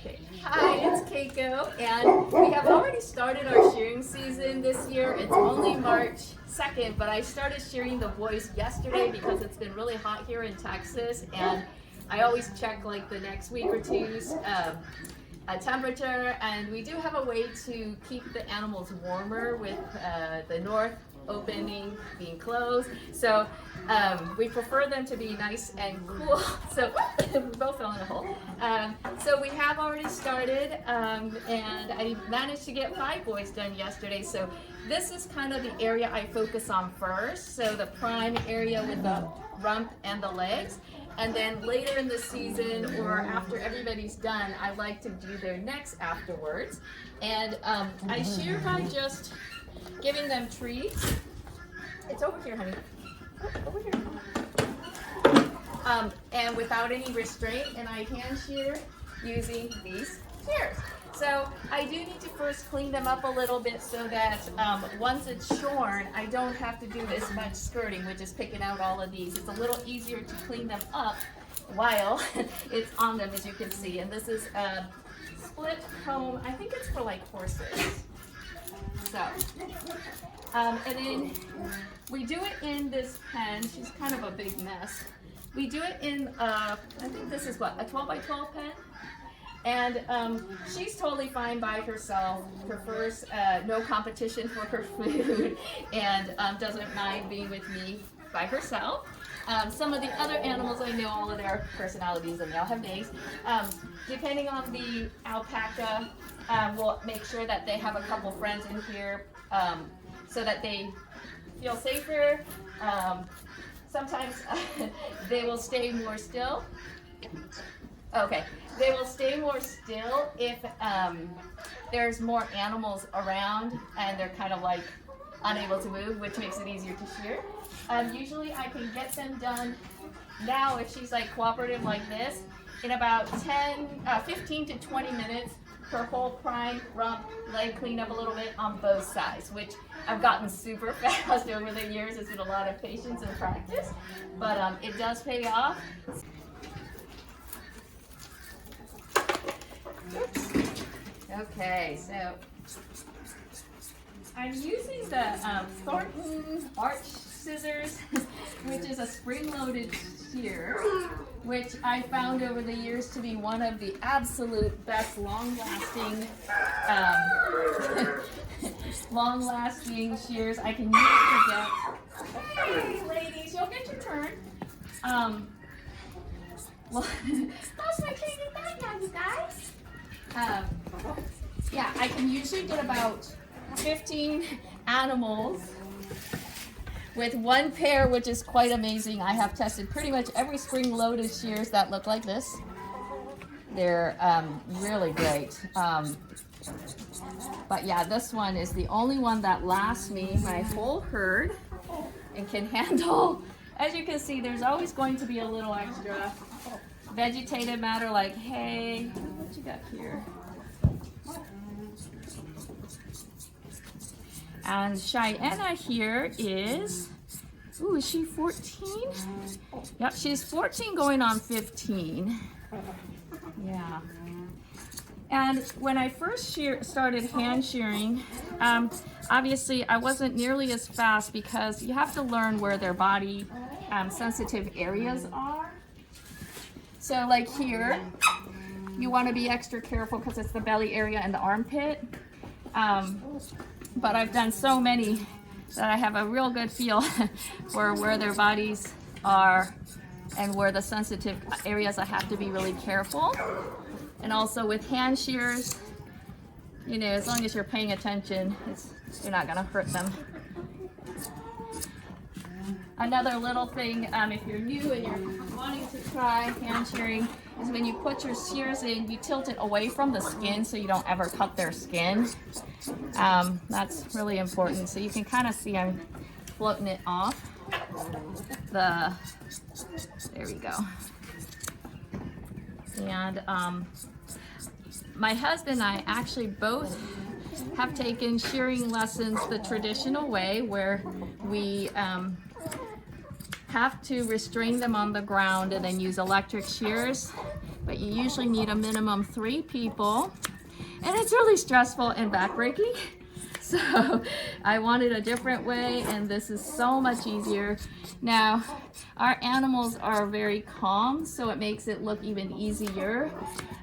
Okay. Hi, it's Keiko, and we have already started our shearing season this year. It's only March 2nd, but I started shearing the boys yesterday because it's been really hot here in Texas, and I always check like the next week or two's temperature, and we do have a way to keep the animals warmer with the north opening being closed. So we prefer them to be nice and cool. So we both fell in a hole. So we have already started, and I managed to get 5 boys done yesterday. So this is kind of the area I focus on first. So the prime area with the rump and the legs. And then later in the season, or after everybody's done, I like to do their necks afterwards. And I shear by just giving them treats. It's over here, honey. Over here. And without any restraint, and I hand shear using these shears. So I do need to first clean them up a little bit so that once it's shorn, I don't have to do as much skirting, which is picking out all of these. It's a little easier to clean them up while it's on them, as you can see. And this is a split comb. I think it's for like horses. So, and then we do it in this pen. She's kind of a big mess. We do it in, I think this is what, a 12 by 12 pen? And she's totally fine by herself, prefers no competition for her food, and doesn't mind being with me by herself. Some of the other animals, I know all of their personalities and they all have names. Depending on the alpaca, we'll make sure that they have a couple friends in here so that they feel safer. Sometimes they will stay more still. Okay, they will stay more still if there's more animals around and they're kind of like unable to move, which makes it easier to shear. Usually I can get them done now if she's like cooperative like this in about 15 to 20 minutes per whole prime, rump, leg cleanup a little bit on both sides, which I've gotten super fast over the years. It's been a lot of patience and practice, but it does pay off. Oops. Okay, so I'm using the Thornton Arch scissors, which is a spring-loaded shear, which I found over the years to be one of the absolute best long-lasting long-lasting shears I can use to get. Hey, ladies, you'll get your turn. Well, that's my favorite thing now, you guys. Yeah, I can usually get about 15 animals with one pair, which is quite amazing. I have tested pretty much every spring-loaded shears that look like this. They're really great. But yeah, this one is the only one that lasts me my whole herd and can handle. As you can see, there's always going to be a little extra vegetative matter like hay. What you got here? And Cheyenne here is she 14? Yep, she's 14 going on 15. Yeah. And when I first started hand shearing, obviously I wasn't nearly as fast because you have to learn where their body sensitive areas are. So like here, you want to be extra careful because it's the belly area and the armpit. But I've done so many that I have a real good feel for where their bodies are and where the sensitive areas I have to be really careful. And also with hand shears, you know, as long as you're paying attention, you're not gonna hurt them. Another little thing, if you're new and you're wanting to try hand shearing, is when you put your shears in, you tilt it away from the skin so you don't ever cut their skin. That's really important. So you can kind of see I'm floating it off there we go. And my husband and I actually both have taken shearing lessons the traditional way, where we have to restrain them on the ground and then use electric shears. but you usually need a minimum 3 people. And it's really stressful and backbreaking. So I wanted a different way, and this is so much easier. Now, our animals are very calm, so it makes it look even easier.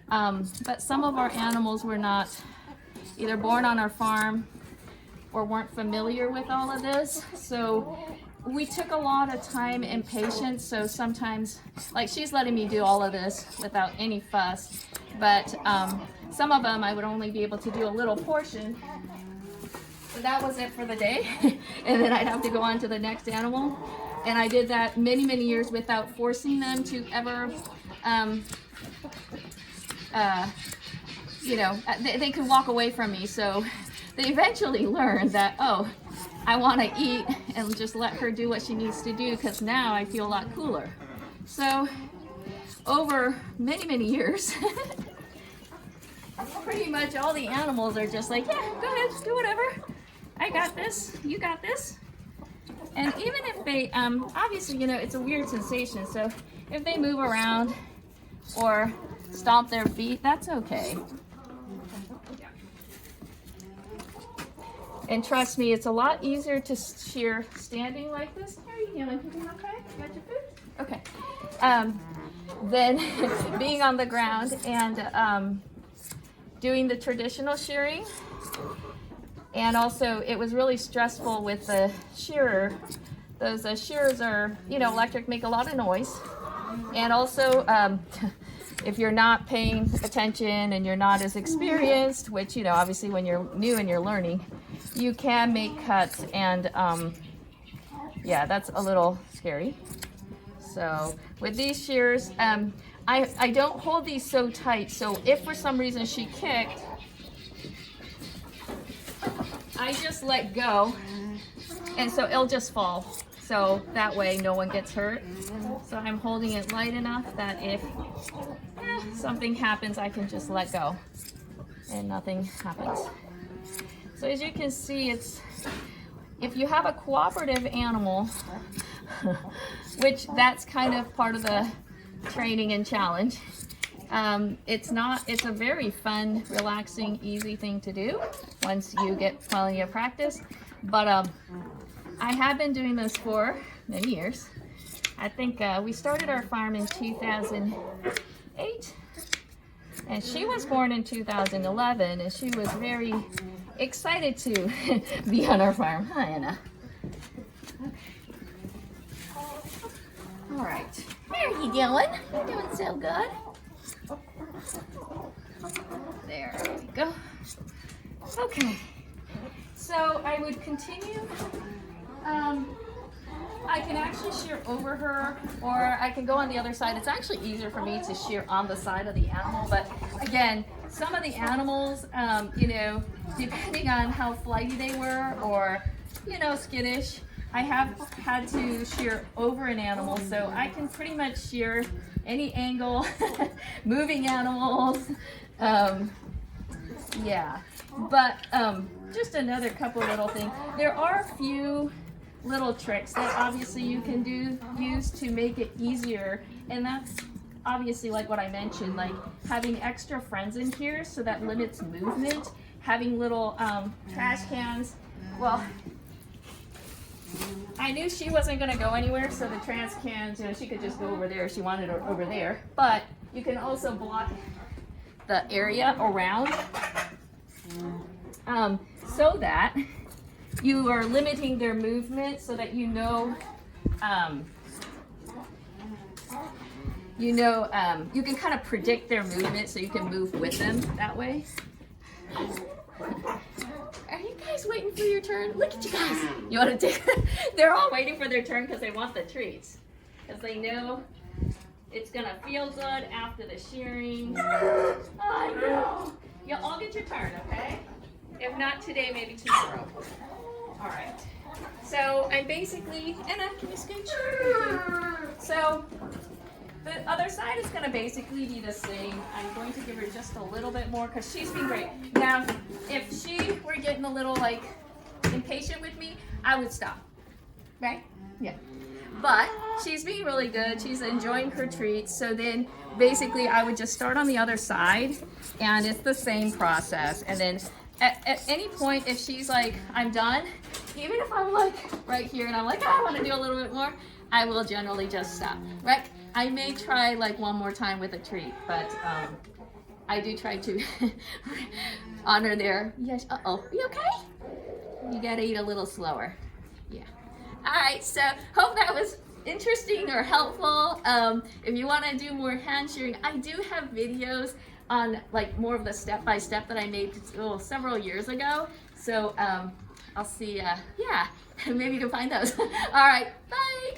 But some of our animals were not either born on our farm or weren't familiar with all of this. So we took a lot of time and patience. So sometimes, like, she's letting me do all of this without any fuss. But some of them I would only be able to do a little portion. So that was it for the day. And then I'd have to go on to the next animal. And I did that many, many years without forcing them to ever, you know, they could walk away from me. So they eventually learned that, oh, I want to eat, and just let her do what she needs to do, because now I feel a lot cooler. So over many, many years, pretty much all the animals are just like, yeah, go ahead, do whatever. I got this, you got this. And even if they, obviously, you know, it's a weird sensation. So if they move around or stomp their feet, that's okay. And trust me, it's a lot easier to shear standing like this. How are you feeling? You doing okay? You got your food? Okay. Than being on the ground and doing the traditional shearing. And also, it was really stressful with the shearer. Those shearers are, you know, electric, make a lot of noise. And also, if you're not paying attention and you're not as experienced, which, you know, obviously when you're new and you're learning, you can make cuts, and yeah, that's a little scary. So with these shears, I don't hold these so tight, so if for some reason she kicked, I just let go, and so it'll just fall. So that way no one gets hurt. So I'm holding it light enough that if something happens, I can just let go and nothing happens. So as you can see, it's, if you have a cooperative animal, which that's kind of part of the training and challenge, it's a very fun, relaxing, easy thing to do once you get plenty of practice. But I have been doing this for many years. I think we started our farm in 2008, and she was born in 2011, and she was very excited to be on our farm. Hi, Anna. Okay. All right. How are you doing? You're doing so good. There we go. Okay. So I would continue. I can actually shear over her, or I can go on the other side. It's actually easier for me to shear on the side of the animal, but again, some of the animals, you know, depending on how flighty they were or, you know, skittish, I have had to shear over an animal, so I can pretty much shear any angle, moving animals, yeah. But just another couple little things. There are a few little tricks that obviously you can use to make it easier, and that's obviously like what I mentioned, like having extra friends in here, so that limits movement, having little trash cans. Well, I knew she wasn't going to go anywhere, so the trash cans, you know, she could just go over there if she wanted her over there, but you can also block the area around, so that you are limiting their movement, so that you know, you can kind of predict their movement, so you can move with them that way. Are you guys waiting for your turn? Look at you guys. You want to take? They're all waiting for their turn because they want the treats, because they know it's gonna feel good after the shearing. I know. You'll all get your turn, okay? If not today, maybe tomorrow. All right. So I'm basically, Anna, can you scooch? So the other side is going to basically be the same. I'm going to give her just a little bit more because she's been great. Now, if she were getting a little like impatient with me, I would stop. Right? Yeah. But she's being really good. She's enjoying her treats. So then basically I would just start on the other side, and it's the same process. And then at any point, if she's like, I'm done, even if I'm like right here and I'm like, I want to do a little bit more, I will generally just stop, right? I may try like one more time with a treat, but I do try to honor their, yes, uh-oh, you okay? You gotta eat a little slower, yeah. All right, so hope that was interesting or helpful. If you want to do more hand shearing, I do have videos on like more of the step-by-step that I made several years ago. So I'll see, yeah, maybe you can find those. All right, bye.